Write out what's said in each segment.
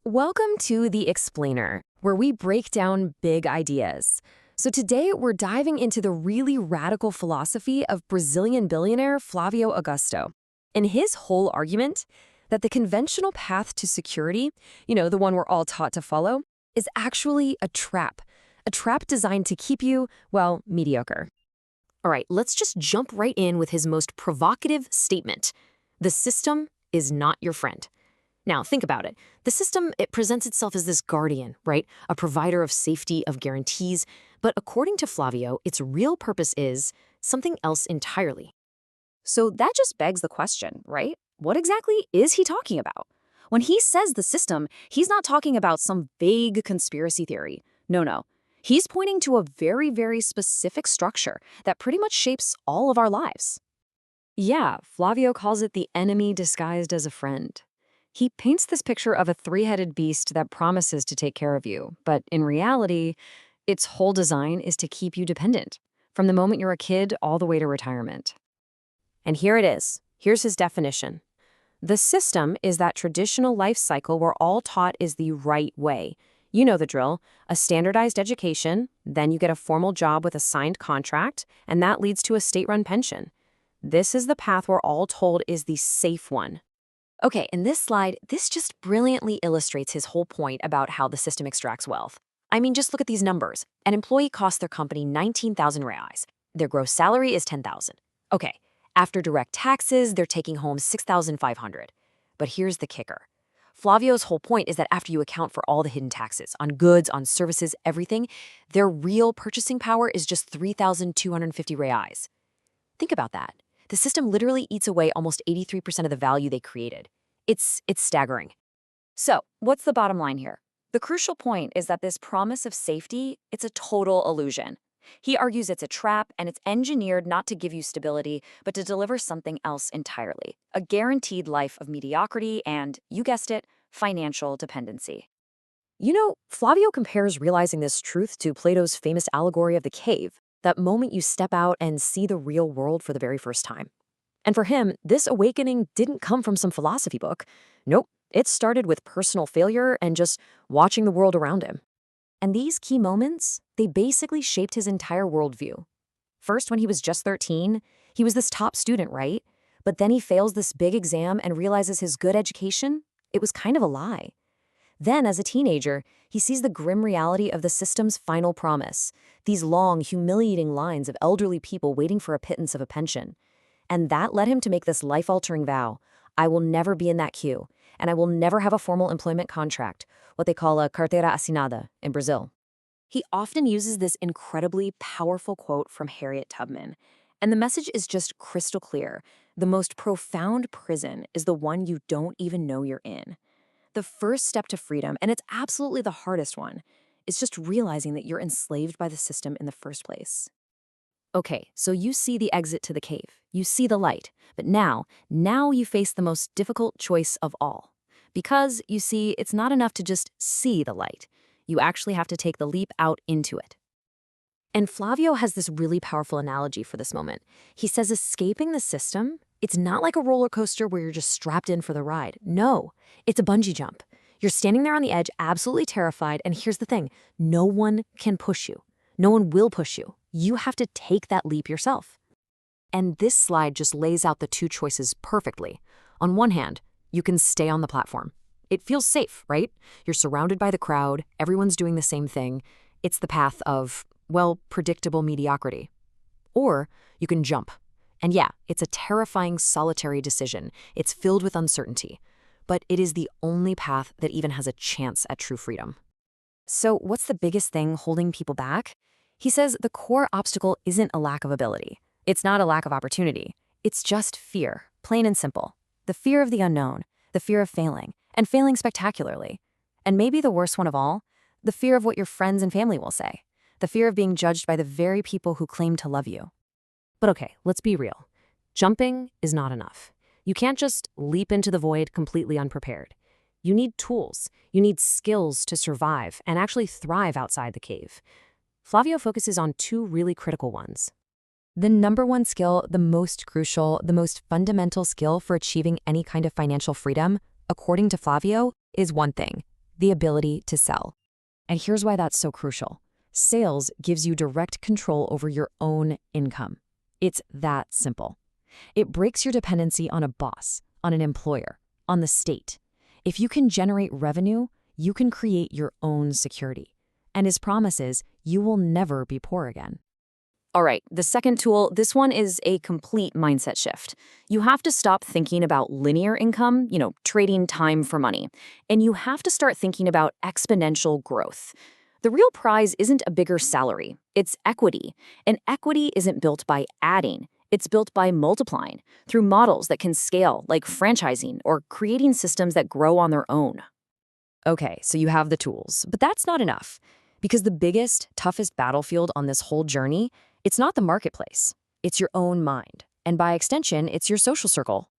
Welcome to The Explainer, where we break down big ideas. So today we're diving into the really radical philosophy of Brazilian billionaire Flávio Augusto. And his whole argument that the conventional path to security, the one we're all taught to follow, is actually a trap designed to keep you, well, mediocre. All right, let's just jump right in with his most provocative statement. The system is not your friend. Now, think about it. The system, it presents itself as this guardian, right? A provider of safety, of guarantees. But according to Flávio, its real purpose is something else entirely. So that just begs the question, right? What exactly is he talking about? When he says the system, he's not talking about some vague conspiracy theory. No. He's pointing to a very, very specific structure that pretty much shapes all of our lives. Yeah, Flávio calls it the enemy disguised as a friend. He paints this picture of a three-headed beast that promises to take care of you, but in reality, its whole design is to keep you dependent, from the moment you're a kid all the way to retirement. And here it is. Here's his definition. The system is that traditional life cycle we're all taught is the right way. You know the drill. A standardized education, then you get a formal job with a signed contract, and that leads to a state-run pension. This is the path we're all told is the safe one. Okay, in this slide, this just brilliantly illustrates his whole point about how the system extracts wealth. I mean, just look at these numbers. An employee costs their company 19,000 reais. Their gross salary is 10,000. Okay, after direct taxes, they're taking home 6,500. But here's the kicker. Flávio's whole point is that after you account for all the hidden taxes, on goods, on services, everything, their real purchasing power is just 3,250 reais. Think about that. The system literally eats away almost 83% of the value they created. It's staggering. So, what's the bottom line here? The crucial point is that this promise of safety, it's a total illusion. He argues it's a trap and it's engineered not to give you stability, but to deliver something else entirely. A guaranteed life of mediocrity and, you guessed it, financial dependency. Flávio compares realizing this truth to Plato's famous allegory of the cave, that moment you step out and see the real world for the very first time. And for him, this awakening didn't come from some philosophy book. Nope, it started with personal failure and just watching the world around him. And these key moments, they basically shaped his entire worldview. First, when he was just 13, he was this top student, right? But then he fails this big exam and realizes his good education, it was kind of a lie. Then, as a teenager, he sees the grim reality of the system's final promise, these long, humiliating lines of elderly people waiting for a pittance of a pension. And that led him to make this life-altering vow: I will never be in that queue, and I will never have a formal employment contract, what they call a carteira assinada in Brazil. He often uses this incredibly powerful quote from Harriet Tubman, and the message is just crystal clear. The most profound prison is the one you don't even know you're in. The first step to freedom, and it's absolutely the hardest one, is just realizing that you're enslaved by the system in the first place. Okay, so you see the exit to the cave. You see the light. But now you face the most difficult choice of all. Because, you see, it's not enough to just see the light. You actually have to take the leap out into it. And Flávio has this really powerful analogy for this moment. He says escaping the system, it's not like a roller coaster where you're just strapped in for the ride. No, it's a bungee jump. You're standing there on the edge, absolutely terrified, and here's the thing. No one can push you. No one will push you. You have to take that leap yourself. And this slide just lays out the two choices perfectly. On one hand, you can stay on the platform. It feels safe, right? You're surrounded by the crowd. Everyone's doing the same thing. It's the path of, well, predictable mediocrity. Or you can jump. And yeah, it's a terrifying, solitary decision. It's filled with uncertainty. But it is the only path that even has a chance at true freedom. So what's the biggest thing holding people back? He says the core obstacle isn't a lack of ability. It's not a lack of opportunity. It's just fear, plain and simple. The fear of the unknown, the fear of failing, and failing spectacularly. And maybe the worst one of all, the fear of what your friends and family will say. The fear of being judged by the very people who claim to love you. But okay, let's be real. Jumping is not enough. You can't just leap into the void completely unprepared. You need tools. You need skills to survive and actually thrive outside the cave. Flávio focuses on two really critical ones. The number one skill, the most crucial, the most fundamental skill for achieving any kind of financial freedom, according to Flávio, is one thing: the ability to sell. And here's why that's so crucial. Sales gives you direct control over your own income. It's that simple. It breaks your dependency on a boss, on an employer, on the state. If you can generate revenue, you can create your own security. And his promise is you will never be poor again. All right, the second tool, this one is a complete mindset shift. You have to stop thinking about linear income, trading time for money, and you have to start thinking about exponential growth. The real prize isn't a bigger salary, it's equity. And equity isn't built by adding, it's built by multiplying through models that can scale, like franchising or creating systems that grow on their own. Okay, so you have the tools, but that's not enough. Because the biggest, toughest battlefield on this whole journey, it's not the marketplace. It's your own mind. And by extension, it's your social circle.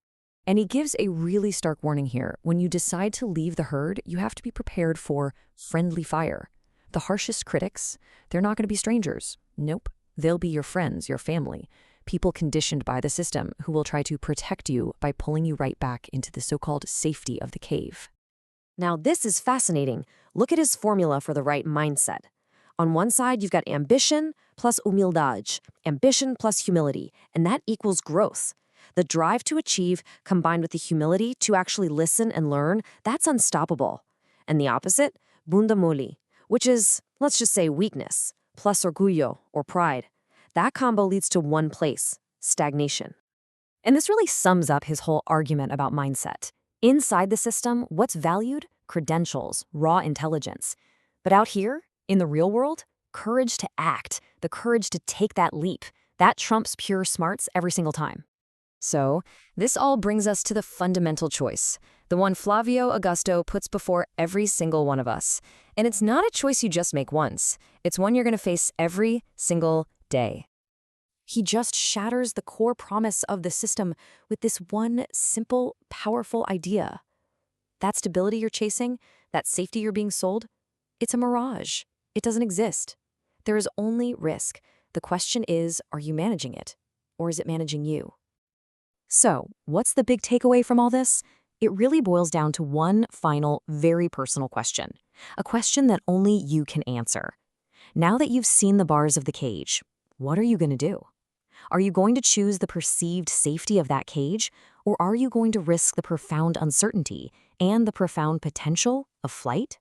And he gives a really stark warning here. When you decide to leave the herd, you have to be prepared for friendly fire. The harshest critics, they're not going to be strangers. Nope. They'll be your friends, your family, people conditioned by the system who will try to protect you by pulling you right back into the so-called safety of the cave. Now, this is fascinating. Look at his formula for the right mindset. On one side, you've got ambition plus humildad, ambition plus humility, and that equals growth. The drive to achieve combined with the humility to actually listen and learn, that's unstoppable. And the opposite, bunda mole, which is, let's just say, weakness, plus orgullo, or pride. That combo leads to one place, stagnation. And this really sums up his whole argument about mindset. Inside the system, what's valued? Credentials, raw intelligence. But out here, in the real world, courage to act, the courage to take that leap, that trumps pure smarts every single time. So, this all brings us to the fundamental choice, the one Flávio Augusto puts before every single one of us. And it's not a choice you just make once. It's one you're going to face every single day. He just shatters the core promise of the system with this one simple, powerful idea. That stability you're chasing, that safety you're being sold, it's a mirage. It doesn't exist. There is only risk. The question is, are you managing it? Or is it managing you? So, what's the big takeaway from all this? It really boils down to one final, very personal question. A question that only you can answer. Now that you've seen the bars of the cage, what are you going to do? Are you going to choose the perceived safety of that cage, or are you going to risk the profound uncertainty and the profound potential of flight?